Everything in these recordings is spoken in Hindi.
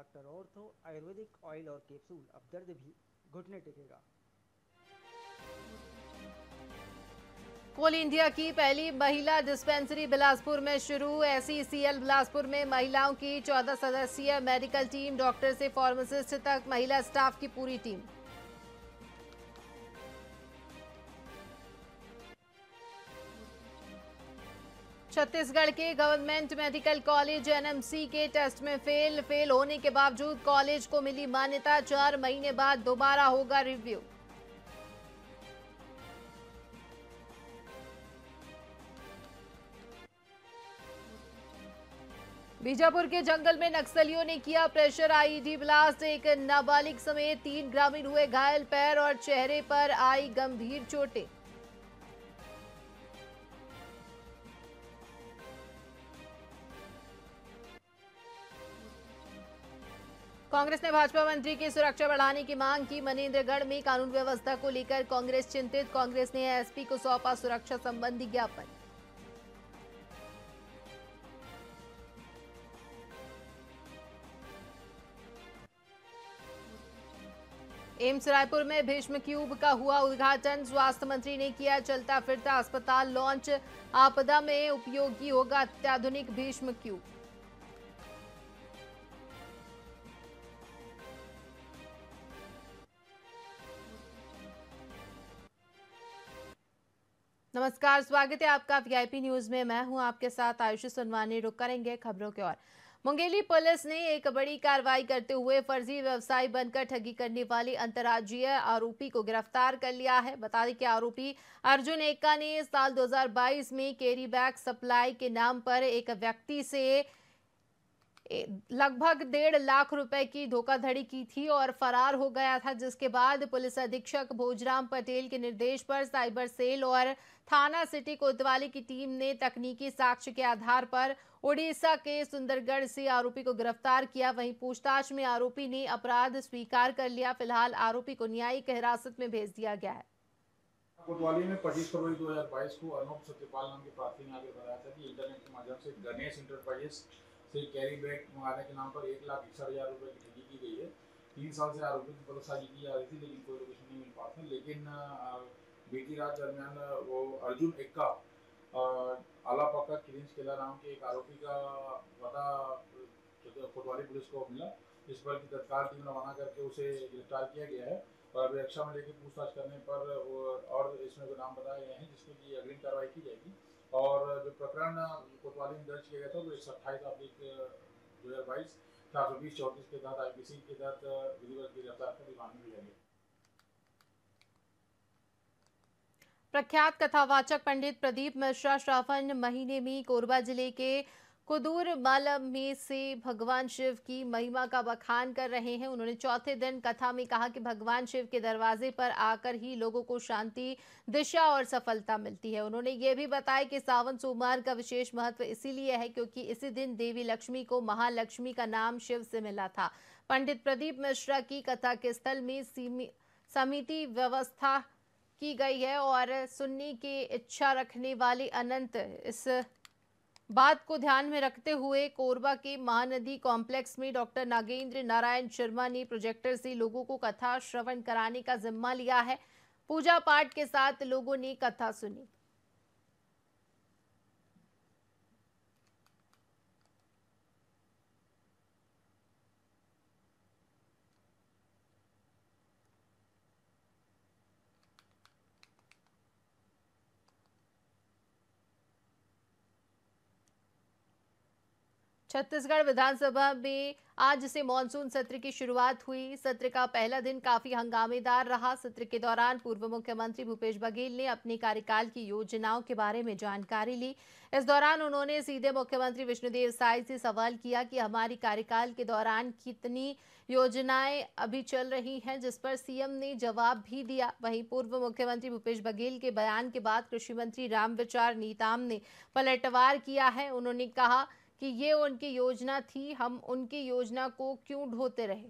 डॉक्टर ऑर्थो आयुर्वेदिक ऑयल और कैप्सूल, अब दर्द भी घुटने टेकेगा। कोल इंडिया की पहली महिला डिस्पेंसरी बिलासपुर में शुरू। SECL बिलासपुर में महिलाओं की 14 सदस्यीय मेडिकल टीम, डॉक्टर से फार्मासिस्ट तक महिला स्टाफ की पूरी टीम। छत्तीसगढ़ के गवर्नमेंट मेडिकल कॉलेज NMC के टेस्ट में फेल होने के बावजूद कॉलेज को मिली मान्यता। 4 महीने बाद दोबारा होगा रिव्यू। बीजापुर के जंगल में नक्सलियों ने किया प्रेशर IED ब्लास्ट। एक नाबालिग समेत 3 ग्रामीण हुए घायल। पैर और चेहरे पर आई गंभीर चोटें। कांग्रेस ने भाजपा मंत्री की सुरक्षा बढ़ाने की मांग की। मनेन्द्रगढ़ में कानून व्यवस्था को लेकर कांग्रेस चिंतित। कांग्रेस ने SP को सौंपा सुरक्षा संबंधी ज्ञापन। एम्स रायपुर में भीष्म क्यूब का हुआ उद्घाटन। स्वास्थ्य मंत्री ने किया चलता फिरता अस्पताल लॉन्च। आपदा में उपयोगी होगा अत्याधुनिक भीष्म क्यूब। नमस्कार, स्वागत है आपका VIP न्यूज में। मैं हूं आपके साथ आयुषी सुनवानी। रुक करेंगे खबरों की ओर। मुंगेली पुलिस ने एक बड़ी कार्रवाई करते हुए फर्जी व्यवसायी बनकर ठगी करने वाले अंतर्राज्यीय आरोपी को गिरफ्तार कर लिया है। बता दें कि आरोपी अर्जुन एक्का ने साल 2022 में कैरी बैग सप्लाई के नाम पर एक व्यक्ति से लगभग 1.5 लाख रुपए की धोखाधड़ी की थी और फरार हो गया था, जिसके बाद पुलिस अधीक्षक भोजराम पटेल के निर्देश पर साइबर सेल और थाना सिटी कोतवाली की टीम ने तकनीकी साक्ष्य के आधार पर उड़ीसा के सुंदरगढ़ से आरोपी को गिरफ्तार किया। वहीं पूछताछ में आरोपी ने अपराध स्वीकार कर लिया। फिलहाल आरोपी को न्यायिक हिरासत में भेज दिया गया है। कोतवाली में 25 फरवरी 2022 को अर्नब सत्यपाल नाम के प्रार्थी ने आगे बताया था कि इंटरनेट के माध्यम से गणेश इंटरप्राइजेस से कैरी बैग मंगाने के नाम पर 1,61,000 रुपए की ठगी की गई है। 3 साल से आरोपी की पतासाजी की जा रही थी, लेकिन कोई लोकेशन नहीं मिल पाता। लेकिन बीती रात दरमियान वो अर्जुन एक्का आलापक्का क्रींच केला नाम के एक आरोपी का पता कोतवाली पुलिस को मिला। इस पर की तत्काल टीम रवाना करके उसे गिरफ्तार किया गया है और अभी रक्षा में लेकर पूछताछ करने पर और इसमें जो नाम बताए गए हैं जिसके लिए अग्रिम कार्रवाई की जाएगी। और जो प्रकरण कोतवाली में दर्ज किया गया था वो 128/2022 420-34 के तहत IPC के तहत विधिवत गिरफ्तार कर रिमांड में लिया गया। प्रख्यात कथावाचक पंडित प्रदीप मिश्रा श्रावण महीने में कोरबा जिले के कुदूर मालम में से भगवान शिव की महिमा का बखान कर रहे हैं। उन्होंने चौथे दिन कथा में कहा कि भगवान शिव के दरवाजे पर आकर ही लोगों को शांति, दिशा और सफलता मिलती है। उन्होंने ये भी बताया कि सावन सोमवार का विशेष महत्व इसीलिए है क्योंकि इसी दिन देवी लक्ष्मी को महालक्ष्मी का नाम शिव से मिला था। पंडित प्रदीप मिश्रा की कथा के स्थल में समिति व्यवस्था की गई है और सुनने की इच्छा रखने वाले अनंत इस बात को ध्यान में रखते हुए कोरबा के महानदी कॉम्प्लेक्स में डॉक्टर नागेंद्र नारायण शर्मा ने प्रोजेक्टर से लोगों को कथा श्रवण कराने का जिम्मा लिया है। पूजा पाठ के साथ लोगों ने कथा सुनी। छत्तीसगढ़ विधानसभा में आज से मानसून सत्र की शुरुआत हुई। सत्र का पहला दिन काफी हंगामेदार रहा। सत्र के दौरान पूर्व मुख्यमंत्री भूपेश बघेल ने अपने कार्यकाल की योजनाओं के बारे में जानकारी ली। इस दौरान उन्होंने सीधे मुख्यमंत्री विष्णुदेव साय से सवाल किया कि हमारी कार्यकाल के दौरान कितनी योजनाएं अभी चल रही हैं, जिस पर CM ने जवाब भी दिया। वहीं पूर्व मुख्यमंत्री भूपेश बघेल के बयान के बाद कृषि मंत्री रामविचार नेताम ने पलटवार किया है। उन्होंने कहा कि ये उनकी योजना थी, हम उनकी योजना को क्यों ढोते रहे।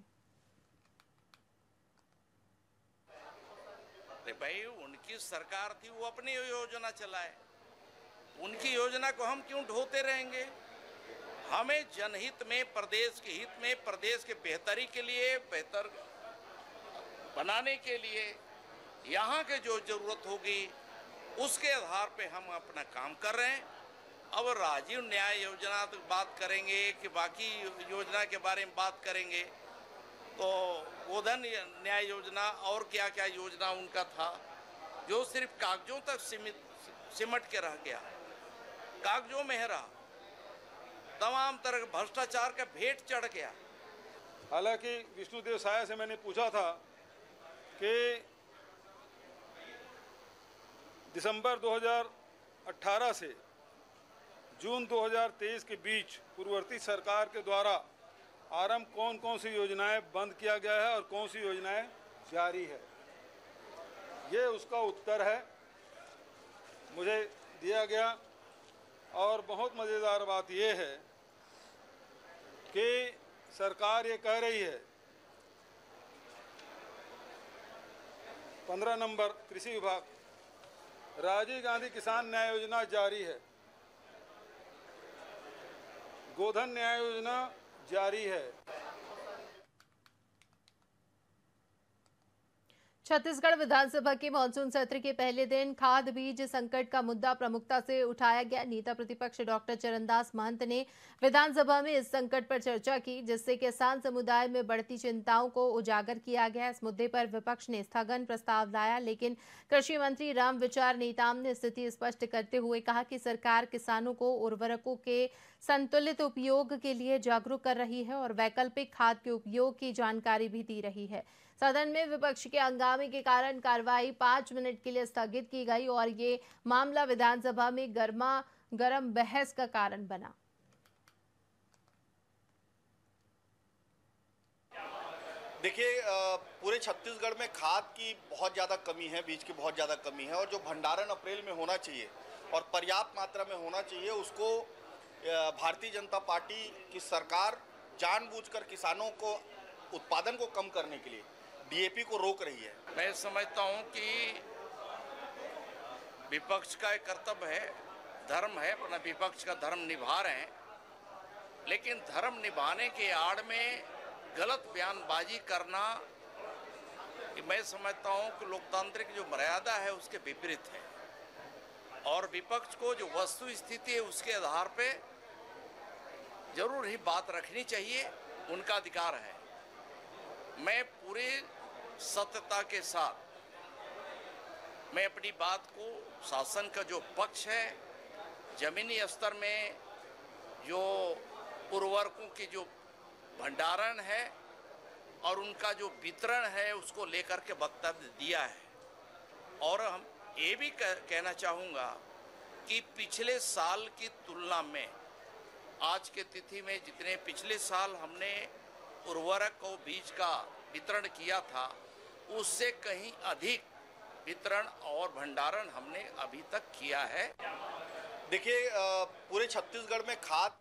अरे भाई, उनकी सरकार थी, वो अपनी योजना चलाए, उनकी योजना को हम क्यों ढोते रहेंगे। हमें जनहित में, प्रदेश के हित में, प्रदेश के बेहतरी के लिए, बेहतर बनाने के लिए यहाँ के जो जरूरत होगी उसके आधार पे हम अपना काम कर रहे हैं। अब राजीव न्याय योजना तो बात करेंगे कि बाकी योजना के बारे में बात करेंगे, तो गोधन न्याय योजना और क्या क्या योजना उनका था जो सिर्फ कागजों तक सिमट के रह गया, कागजों में रहा, तमाम तरह के भ्रष्टाचार का भेंट चढ़ गया। हालांकि विष्णुदेव साय से मैंने पूछा था कि दिसंबर 2018 से जून 2023 के बीच पूर्ववर्ती सरकार के द्वारा आरंभ कौन कौन सी योजनाएं बंद किया गया है और कौन सी योजनाएं जारी है, ये उसका उत्तर है, मुझे दिया गया। और बहुत मज़ेदार बात ये है कि सरकार ये कह रही है 15 नंबर कृषि विभाग, राजीव गांधी किसान न्याय योजना जारी है, गोधन न्याय योजना जारी है। छत्तीसगढ़ विधानसभा के मानसून सत्र के पहले दिन खाद बीज संकट का मुद्दा प्रमुखता से उठाया गया। नेता प्रतिपक्ष डॉक्टर चरणदास महंत ने विधानसभा में इस संकट पर चर्चा की, जिससे किसान समुदाय में बढ़ती चिंताओं को उजागर किया गया। इस मुद्दे पर विपक्ष ने स्थगन प्रस्ताव लाया, लेकिन कृषि मंत्री रामविचार नेताम ने स्थिति स्पष्ट करते हुए कहा कि सरकार किसानों को उर्वरकों के संतुलित उपयोग के लिए जागरूक कर रही है और वैकल्पिक खाद के उपयोग की जानकारी भी दी रही है। सदन में विपक्ष के हंगामे के कारण कार्रवाई 5 मिनट के लिए स्थगित की गई और ये मामला विधानसभा में गर्मा गर्म बहस का कारण बना। देखिए, पूरे छत्तीसगढ़ में खाद की बहुत ज़्यादा कमी है, बीज की बहुत ज़्यादा कमी है, और जो भंडारण अप्रैल में होना चाहिए और पर्याप्त मात्रा में होना चाहिए, उसको भारतीय जनता पार्टी की सरकार जानबूझकर किसानों को उत्पादन को कम करने के लिए डीएपी को रोक रही है। मैं समझता हूं कि विपक्ष का एक कर्तव्य है, धर्म है, अपना विपक्ष का धर्म निभा रहे हैं, लेकिन धर्म निभाने के आड़ में गलत बयानबाजी करना, मैं समझता हूं कि लोकतांत्रिक जो मर्यादा है उसके विपरीत है, और विपक्ष को जो वस्तु स्थिति है उसके आधार पे जरूर ही बात रखनी चाहिए, उनका अधिकार है। मैं पूरे सत्यता के साथ मैं अपनी बात को, शासन का जो पक्ष है, जमीनी स्तर में जो उर्वरकों की जो भंडारण है और उनका जो वितरण है उसको लेकर के वक्तव्य दिया है। और हम ये भी कहना चाहूँगा कि पिछले साल की तुलना में आज के तिथि में जितने पिछले साल हमने उर्वरक और बीज का वितरण किया था, उससे कहीं अधिक वितरण और भंडारण हमने अभी तक किया है। देखिए, पूरे छत्तीसगढ़ में खाद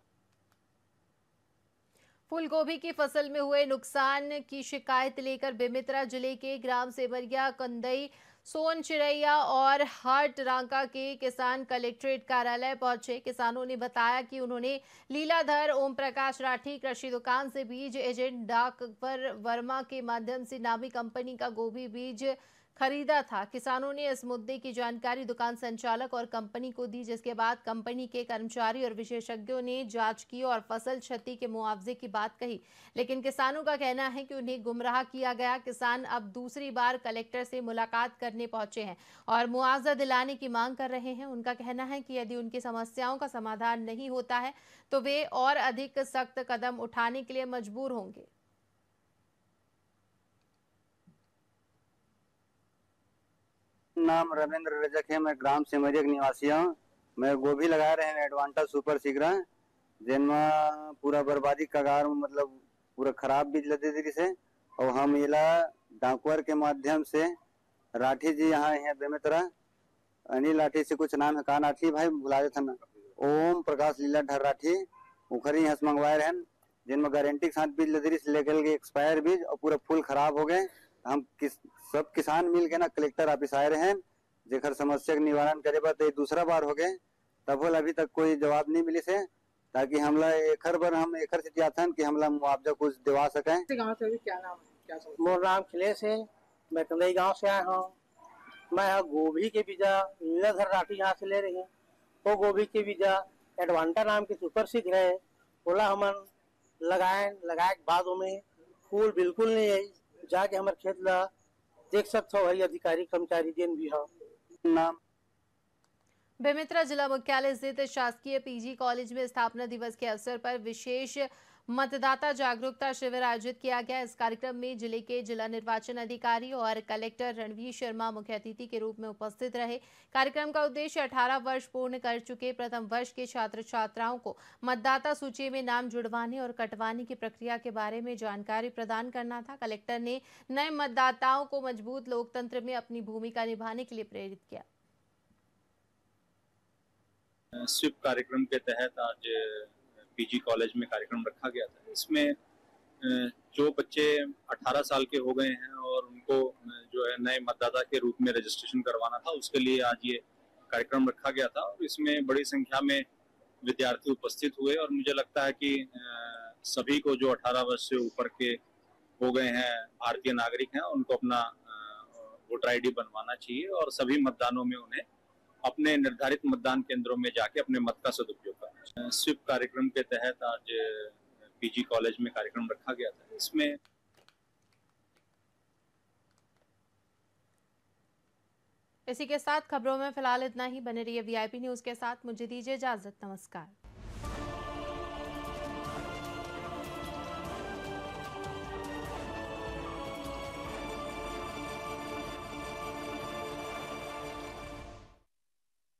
फूलगोभी की फसल में हुए नुकसान की शिकायत लेकर बेमेतरा जिले के ग्राम सेमरिया, कंदई, सोन चिरैया और हाट रांका के किसान कलेक्ट्रेट कार्यालय पहुंचे। किसानों ने बताया कि उन्होंने लीलाधर ओम प्रकाश राठी कृषि दुकान से बीज एजेंट डाकवर वर्मा के माध्यम से नामी कंपनी का गोभी बीज खरीदा था। किसानों ने इस मुद्दे की जानकारी दुकान संचालक और कंपनी को दी, जिसके बाद कंपनी के कर्मचारी और विशेषज्ञों ने जांच की और फसल क्षति के मुआवजे की बात कही, लेकिन किसानों का कहना है कि उन्हें गुमराह किया गया। किसान अब दूसरी बार कलेक्टर से मुलाकात करने पहुंचे हैं और मुआवजा दिलाने की मांग कर रहे हैं। उनका कहना है कि यदि उनकी समस्याओं का समाधान नहीं होता है तो वे और अधिक सख्त कदम उठाने के लिए मजबूर होंगे। नाम रविंद्र रजक है, मैं ग्राम सेमरिया निवासी हूँ। मैं गोभी लगा रहे हैं एडवांटा सुपर शीघ्र, जिनमें पूरा बर्बादी कगार में, मतलब पूरा खराब बीज लदे तरीके से, और हम इला डाकुअर के माध्यम से राठी जी यहाँ है बेमेतरा, अनिल राठी से कुछ नाम है, कान राठी भाई बुला देते ना, ओम प्रकाश लीलाधर राठी उखरी यहाँ से मंगवाए रहे, जिनमें गारंटी के साथ बीज लदरी से लेकर के एक्सपायर बीज और पूरा फूल खराब हो गए। हम सब किसान मिल के ना कलेक्टर ऑफिस आए रहे, जेकर समस्या के निवारण करे बा, तो दूसरा बार हो गए, तब अभी तक कोई जवाब नहीं मिली से। ताकि हमला एकर पर हम एकर से चाहतन कि हमला मुआवजा कुछ दिवा सकें। गांव से क्या नाम है, क्या समझ? मोर नाम खिलेश है, मैं कंदई गांव से आया हूँ। मैं यहाँ गोभी के बीजा लीलाधर राठी यहाँ से ले रही हूँ। वो गोभी के बीजा एडवांटा नाम के सुपर सीड है, बोला हमन लगाए के बाद में फूल बिल्कुल नहीं आई। जाके हमारे खेत ला देख सकते हो, भाई अधिकारी कर्मचारी जिन भी हो। नाम बेमेतरा जिला मुख्यालय स्थित शासकीय पीजी कॉलेज में स्थापना दिवस के अवसर पर विशेष मतदाता जागरूकता शिविर आयोजित किया गया। इस कार्यक्रम में जिले के जिला निर्वाचन अधिकारी और कलेक्टर रणवीर शर्मा मुख्य अतिथि के रूप में उपस्थित रहे। कार्यक्रम का उद्देश्य 18 वर्ष पूर्ण कर चुके प्रथम वर्ष के छात्र छात्राओं को मतदाता सूची में नाम जुड़वाने और कटवाने की प्रक्रिया के बारे में जानकारी प्रदान करना था। कलेक्टर ने नए मतदाताओं को मजबूत लोकतंत्र में अपनी भूमिका निभाने के लिए प्रेरित किया। स्वीप कार्यक्रम के तहत आज पीजी कॉलेज में कार्यक्रम रखा गया था। इसमें जो बच्चे 18 साल के हो गए हैं और उनको जो है नए मतदाता के रूप में रजिस्ट्रेशन करवाना था, उसके लिए आज ये कार्यक्रम रखा गया था और इसमें बड़ी संख्या में विद्यार्थी उपस्थित हुए और मुझे लगता है कि सभी को जो 18 वर्ष से ऊपर के हो गए हैं भारतीय नागरिक हैं, उनको अपना वोटर आईडी बनवाना चाहिए और सभी मतदानों में उन्हें अपने निर्धारित मतदान केंद्रों में जाके अपने मत का सदुपयोग करना। स्वीप कार्यक्रम के तहत आज पीजी कॉलेज में कार्यक्रम रखा गया था। इसमें इसी के साथ खबरों में फिलहाल इतना ही। बने रहिए वीआईपी न्यूज के साथ। मुझे दीजिए इजाजत। नमस्कार।